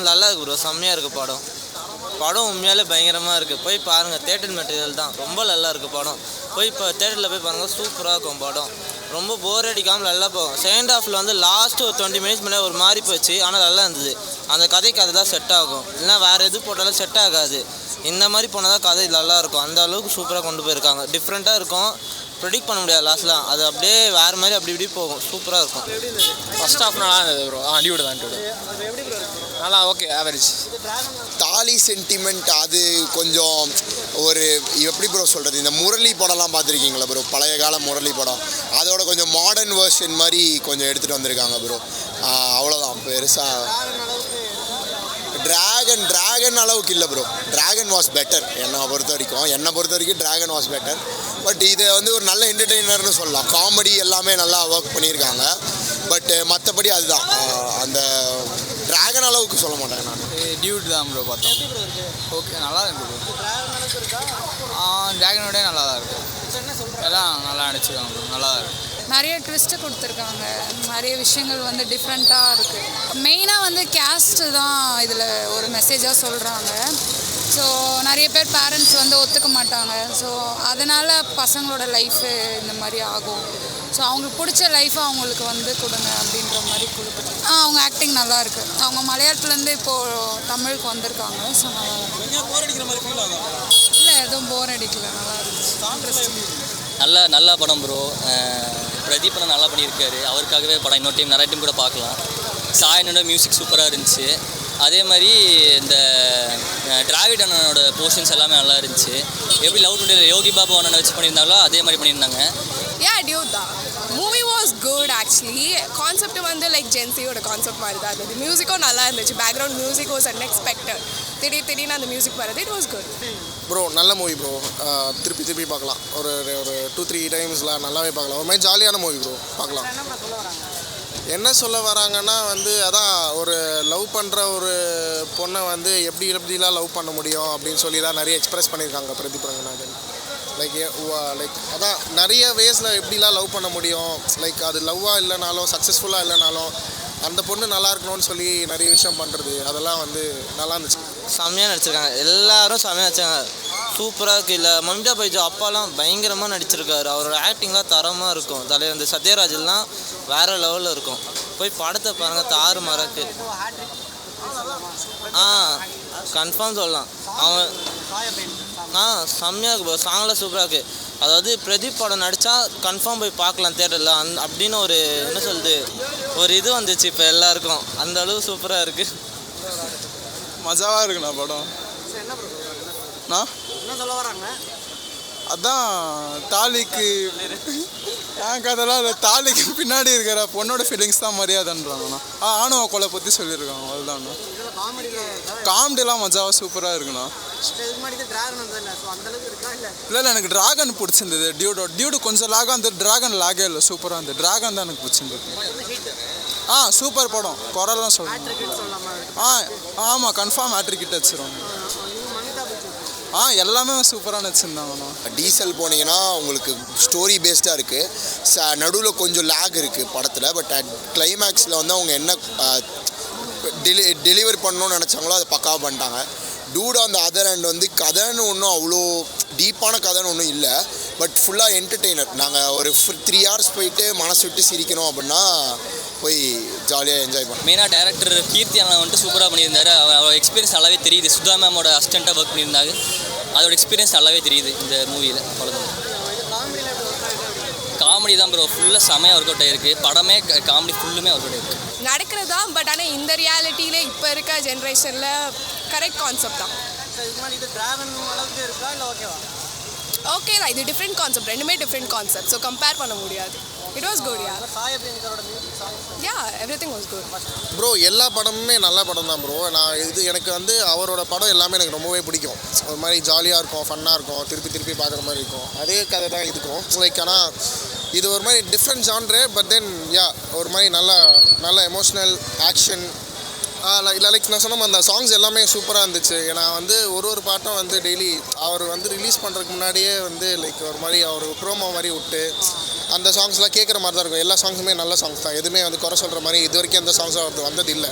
நல்லா இருக்குது ப்ரோ, செம்மையாக இருக்குது படம். படம் உண்மையாலே பயங்கரமாக இருக்குது. போய் பாருங்கள், தேட்டர் மெட்டீரியல் தான், ரொம்ப நல்லா இருக்குது படம். போய் இப்போ தேட்டரில் போய் பாருங்கள், சூப்பராக இருக்கும் படம். ரொம்ப போர் அடிக்காமல் நல்லா போகும். செகண்ட் ஹாஃபில் வந்து லாஸ்ட்டு ஒரு 20 மினிட்ஸ் முன்னாடி ஒரு மாதிரி போச்சு, ஆனால் நல்லா இருந்தது. அந்த கதைக்கு அதுதான் செட் ஆகும், இல்லைனா வேறு எது போட்டாலும் செட் ஆகாது. இந்த மாதிரி போனால் தான் கதை நல்லாயிருக்கும். அந்த அளவுக்கு சூப்பராக கொண்டு போயிருக்காங்க. டிஃப்ரெண்ட்டாக இருக்கும், ப்ரெடிக்ட் பண்ண முடியாது லாஸ்ட்லாம். அது அப்படியே வேறு மாதிரி அப்படி இப்படி போகும், சூப்பராக இருக்கும். ஃபர்ஸ்ட் ஹாஃப் நல்லா இருந்தது ப்ரோ. டியூடு தான் நல்லா ஓகே, ஆவரேஜ். தாலி சென்டிமெண்ட் அது கொஞ்சம் ஒரு எப்படி ப்ரோ சொல்கிறது, இந்த முரளி படம்லாம் பார்த்துருக்கீங்களா ப்ரோ? பழைய கால முரளி படம் அதோட கொஞ்சம் மாடர்ன் வேர்ஷன் மாதிரி கொஞ்சம் எடுத்துகிட்டு வந்திருக்காங்க ப்ரோ. அவ்வளோதான், பெருசாக ட்ராகன் அளவுக்கு இல்லை ப்ரோ. ட்ராகன் வாஸ் பெட்டர் என்னை பொறுத்த வரைக்கும் ட்ராகன் வாஸ் பெட்டர். பட் இதை வந்து ஒரு நல்ல என்டர்டெய்னர்னு சொல்லலாம். காமெடி எல்லாமே நல்லா ஒர்க் பண்ணியிருக்காங்க. பட் மற்றபடி அதுதான், அந்த ட்ராகன் அளவுக்கு சொல்ல மாட்டேன் நான். டியூட் தான் ப்ரோ பார்த்தோம். ஓகே, நல்லா இருக்கு ப்ரோ. ட்ராகனோட நல்லா தான் இருக்குது. எல்லாம் நல்லா நடிச்சிருக்காங்க ப்ரோ, நல்லா தான் இருக்குது. நிறைய ட்விஸ்ட்டு கொடுத்துருக்காங்க, நிறைய விஷயங்கள் வந்து டிஃப்ரெண்ட்டாக இருக்குது. மெயினாக வந்து கேஸ்ட்டு தான் இதில் ஒரு மெசேஜாக சொல்கிறாங்க. ஸோ நிறைய பேர் பேரண்ட்ஸ் வந்து ஒத்துக்க மாட்டாங்க. ஸோ அதனால் பசங்களோட லைஃபு இந்த மாதிரி ஆகும். ஸோ அவங்களுக்கு பிடிச்ச லைஃப்பை அவங்களுக்கு வந்து கொடுங்க அப்படின்ற மாதிரி கொடுக்குது. அவங்க ஆக்டிங் நல்லா இருக்குது. அவங்க மலையாளத்துலேருந்து இப்போது தமிழுக்கு வந்திருக்காங்க. ஸோ நல்லா இல்லை, எதுவும் போர் அடிக்கல, நல்லா இருந்துச்சு. நல்ல படம் ப்ரோ. பிரதீப் நல்லா பண்ணியிருக்காரு. அவருக்காகவே படம் இன்னொரு டைம் நிறைய டைம் கூட பார்க்கலாம். சாயனோட மியூசிக் சூப்பராக இருந்துச்சு. அதே மாதிரி இந்த டிராவிட் அண்ணனோட போர்ஷன்ஸ் எல்லாமே நல்லா இருந்துச்சு. எப்படி லவ் டுடே யோகி பாபு அண்ணனை வச்சு பண்ணியிருந்தாங்களோ அதே மாதிரி பண்ணியிருந்தாங்க. டியூட் தான். Movie was good actually. Concept வந்து லைக் ஜென்சியோட கான்செப்ட் மாதிரி தான் இருந்தது. மியூசிக்கும் நல்லா இருந்துச்சு. Background music was unexpected. திடீர்னு அந்த மியூசிக் வருது. It was good bro. நல்ல மூவி ப்ரோ. திருப்பி பார்க்கலாம். ஒரு 2-3 டைம்ஸ்லாம் நல்லாவே பார்க்கலாம். ஒரு மாதிரி ஜாலியான மூவி ப்ரோ, பார்க்கலாம். என்ன சொல்ல வராங்கன்னா வந்து அதான் ஒரு லவ் பண்ணுற ஒரு பொண்ணை வந்து எப்படிலாம் லவ் பண்ண முடியும் அப்படின்னு சொல்லி தான் நிறைய எக்ஸ்பிரஸ் பண்ணியிருக்காங்க பிரதீப் ரங்கநாதன். லைக் அதான் நிறைய வேஸில் எப்படிலாம் லவ் பண்ண முடியும். லைக் அது லவ்வாக இல்லைனாலும் சக்ஸஸ்ஃபுல்லாக இல்லைனாலும் அந்த பொண்ணு நல்லா இருக்கணும்னு சொல்லி நிறைய விஷயம் பண்ணுறது, அதெல்லாம் வந்து நல்லா இருந்துச்சு. செம்மையாக நடிச்சிருக்காங்க, எல்லாரும் செம்மையாக நடிச்சிருக்காங்க. சூப்பராக இருக்குது. இல்லை மம்தா பைஜா அப்பாலாம் பயங்கரமாக நடிச்சிருக்காரு. அவரோட ஆக்டிங்லாம் தரமாக இருக்கும். தலைவர் இந்த சத்யராஜெல்லாம் வேறு லெவலில் இருக்கும். போய் படத்தை பாருங்கள், தாறு மறக்கு. கன்ஃபார்ம் சொல்லலாம். அவன் செம்மையாக இருக்கு. சாங்லாம் சூப்பராக இருக்குது. அதாவது பிரதீப் படம் நடித்தா கன்ஃபார்ம் போய் பார்க்கலாம் தேட்டரில். அப்படின்னு ஒரு என்ன சொல்லுது, ஒரு இது வந்துச்சு இப்போ எல்லாருக்கும். அந்த அளவு சூப்பராக இருக்குது. மஜாவாக இருக்குண்ணா படம். என்ன சொல்ல வராங்க? அதான் தாலிக்கு கதெல்லாம் அந்த தாலிக்கு பின்னாடி இருக்கிற பொண்ணோட ஃபீலிங்ஸ் தான் மரியாதைன்றாங்கண்ணா. ஆணவ கொலை பற்றி சொல்லியிருக்காங்க, அதுதான்ண்ணா. காமெடிலாம் மஜாவாக சூப்பராக இருக்குண்ணா. இல்லை எனக்கு டிராகன் பிடிச்சிருந்தது. டியூடு கொஞ்சம் லாகாக அந்த டிராகன் லாகே இல்லை, சூப்பராக இருந்தது. டிராகன் தான் எனக்கு பிடிச்சிருந்தது. சூப்பர் படம், குரல்லாம் சொல்லலாம். ஆமாம், கன்ஃபார்ம் ஹேட்ரிக் ஹிட் வச்சிருவாங்க. எல்லாமே சூப்பராக நடிச்சிருந்தாங்கண்ணா. டீசல் போனீங்கன்னா உங்களுக்கு ஸ்டோரி பேஸ்டாக இருக்குது. நடுவில் கொஞ்சம் லேக் இருக்குது படத்தில். பட் கிளைமேக்ஸில் வந்து அவங்க என்ன டெலிவர் பண்ணணும்னு நினச்சாங்களோ அதை பக்காவாக பண்ணிட்டாங்க. டூட் அந்த அதர் அண்ட் வந்து கதைன்னு ஒன்றும் அவ்வளோ டீப்பான கதைன்னு ஒன்றும் இல்லை. பட் ஃபுல்லாக என்டர்டெய்னர். நாங்கள் ஒரு 3 hours போயிட்டு மனசு விட்டு சிரிக்கணும் அப்படின்னா போய் ஜாலியாக என்ஜாய் பண்ணோம். மெயினாக டேரக்டர் கீர்த்தி அண்ணா வந்துட்டு சூப்பராக பண்ணியிருந்தாரு. அவரோட எக்ஸ்பீரியன்ஸ் நல்லாவே தெரியுது. சுதா மேமோட அசிஸ்டண்ட்டாக ஒர்க் பண்ணியிருந்தாங்க. அதோட எக்ஸ்பீரியன்ஸ் நல்லாவே தெரியுது இந்த மூவியில். அவ்வளோதான். காமெடி தான் ப்ரோ, ஃபுல்லாக செமையாக ஒர்க் அவுட் ஆகிருக்கு. படமே காமெடி ஃபுல்லுமே ஒர்க் அவுட் ஆகிருக்கு. நடக்கிறது தான். பட் ஆனால் இந்த ரியாலிட்டியில் இப்போ இருக்க ஜென்ரேஷனில் கரெக்ட் கான்செப்ட் தான். ஓகே தான், இது டிஃப்ரெண்ட் கான்செப்ட். ரெண்டுமே டிஃப்ரெண்ட் கான்செப்ட். ஸோ கம்பேர் பண்ண முடியாது. It was good. Everything was good bro. எல்லா படமுமே நல்ல படம் தான் ப்ரோ. எனக்கு வந்து அவரோட படம் எல்லாமே எனக்கு ரொம்பவே பிடிக்கும். ஒரு மாதிரி ஜாலியாக இருக்கும், ஃபன்னாக இருக்கும், திருப்பி பார்க்குற மாதிரி இருக்கும். அதே கதை தான் இதுக்கும். லைக் ஆனால் இது ஒரு மாதிரி டிஃப்ரெண்ட் ஜான்ரு. பட் தென் ஒரு மாதிரி நல்ல எமோஷ்னல் ஆக்ஷன். லைக் நான் சொன்ன அந்த சாங்ஸ் எல்லாமே சூப்பராக இருந்துச்சு. நான் வந்து ஒரு பாட்டும் வந்து டெய்லி அவர் வந்து ரிலீஸ் பண்ணுறதுக்கு முன்னாடியே வந்து லைக் ஒரு மாதிரி அவர் ப்ரோமோ மாதிரி விட்டு அந்த சாங்ஸ்லாம் கேட்குற மாதிரி தான் இருக்கும். எல்லா சாங்ஸுமே நல்ல சாங்ஸ் தான். எதுவுமே வந்து குறை சொல்கிற மாதிரி இது வரைக்கும் அந்த சாங்ஸாக வந்தது இல்லை.